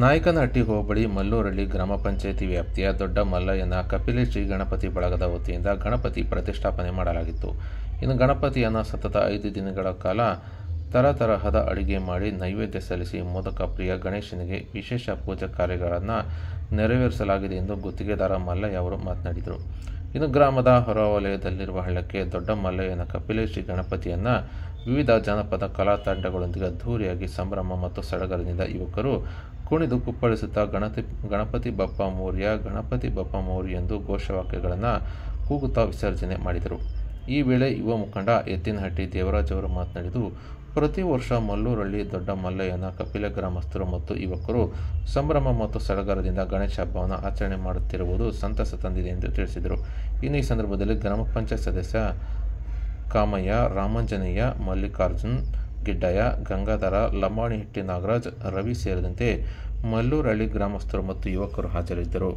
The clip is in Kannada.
ನಾಯಕನಹಟ್ಟಿ ಹೋಬಳಿ ಮಲ್ಲೂರಳ್ಳಿ ಗ್ರಾಮ ಪಂಚಾಯಿತಿ ವ್ಯಾಪ್ತಿಯ ದೊಡ್ಡ ಮಲ್ಲಯ್ಯನ ಕಪಿಲೆ ಶ್ರೀ ಗಣಪತಿ ಬಳಗದ ವತಿಯಿಂದ ಗಣಪತಿ ಪ್ರತಿಷ್ಠಾಪನೆ ಮಾಡಲಾಗಿತ್ತು. ಇನ್ನು ಗಣಪತಿಯನ್ನು ಸತತ 5 ದಿನಗಳ ಕಾಲ ತರತರಹದ ಅಡುಗೆ ಮಾಡಿ ನೈವೇದ್ಯ ಸಲ್ಲಿಸಿ ಮೋದಕ ಪ್ರಿಯ ಗಣೇಶನಿಗೆ ವಿಶೇಷ ಪೂಜಾ ಕಾರ್ಯಗಳನ್ನು ನೆರವೇರಿಸಲಾಗಿದೆ ಎಂದು ಗುತ್ತಿಗೆದಾರ ಮಲ್ಲಯ್ಯ ಅವರು ಮಾತನಾಡಿದರು. ಇನ್ನು ಗ್ರಾಮದ ಹೊರವಲಯದಲ್ಲಿರುವ ಹಳ್ಳಕ್ಕೆ ದೊಡ್ಡ ಮಲ್ಲಯ್ಯನ ಕಪಿಲೆ ಶ್ರೀ ಗಣಪತಿಯನ್ನು ವಿವಿಧ ಜನಪದ ಕಲಾ ತಂಡಗಳೊಂದಿಗೆ ಅದ್ಧೂರಿಯಾಗಿ ಸಂಭ್ರಮ ಮತ್ತು ಸಡಗರದಿಂದ ಯುವಕರು ಕುಣಿದು ಕುಪ್ಪಳಿಸುತ್ತಾ ಗಣಪತಿ ಬಪ್ಪ ಮೋರ್ಯ, ಗಣಪತಿ ಬಪ್ಪ ಮೋರ್ಯ ಎಂದು ಘೋಷವಾಕ್ಯಗಳನ್ನು ಕೂಗುತ್ತಾ ವಿಸರ್ಜನೆ ಮಾಡಿದರು. ಈ ವೇಳೆ ಯುವ ಮುಖಂಡ ಎತ್ತಿನಹಟ್ಟಿ ದೇವರಾಜ್ ಅವರು ಮಾತನಾಡಿದ್ದು, ಪ್ರತಿ ವರ್ಷ ಮಲ್ಲೂರಳ್ಳಿ ದೊಡ್ಡ ಮಲ್ಲಯ್ಯನ ಕಪಿಲೆ ಗ್ರಾಮಸ್ಥರು ಮತ್ತು ಯುವಕರು ಸಂಭ್ರಮ ಮತ್ತು ಸಡಗರದಿಂದ ಗಣೇಶ ಹಬ್ಬವನ್ನು ಆಚರಣೆ ಮಾಡುತ್ತಿರುವುದು ಸಂತಸ ತಂದಿದೆ ಎಂದು ತಿಳಿಸಿದರು. ಇನ್ನು ಈ ಸಂದರ್ಭದಲ್ಲಿ ಗ್ರಾಮ ಪಂಚಾಯತ್ ಸದಸ್ಯ ಕಾಮಯ್ಯ, ರಾಮಾಂಜನೇಯ, ಮಲ್ಲಿಕಾರ್ಜುನ್, ಗಿಡ್ಡಯ್ಯ, ಗಂಗಾಧರ, ಲಂಬಾಣಿಹಟ್ಟಿ ನಾಗರಾಜ್, ರವಿ ಸೇರಿದಂತೆ ಮಲ್ಲೂರಳ್ಳಿ ಗ್ರಾಮಸ್ಥರು ಮತ್ತು ಯುವಕರು ಹಾಜರಿದ್ದರು.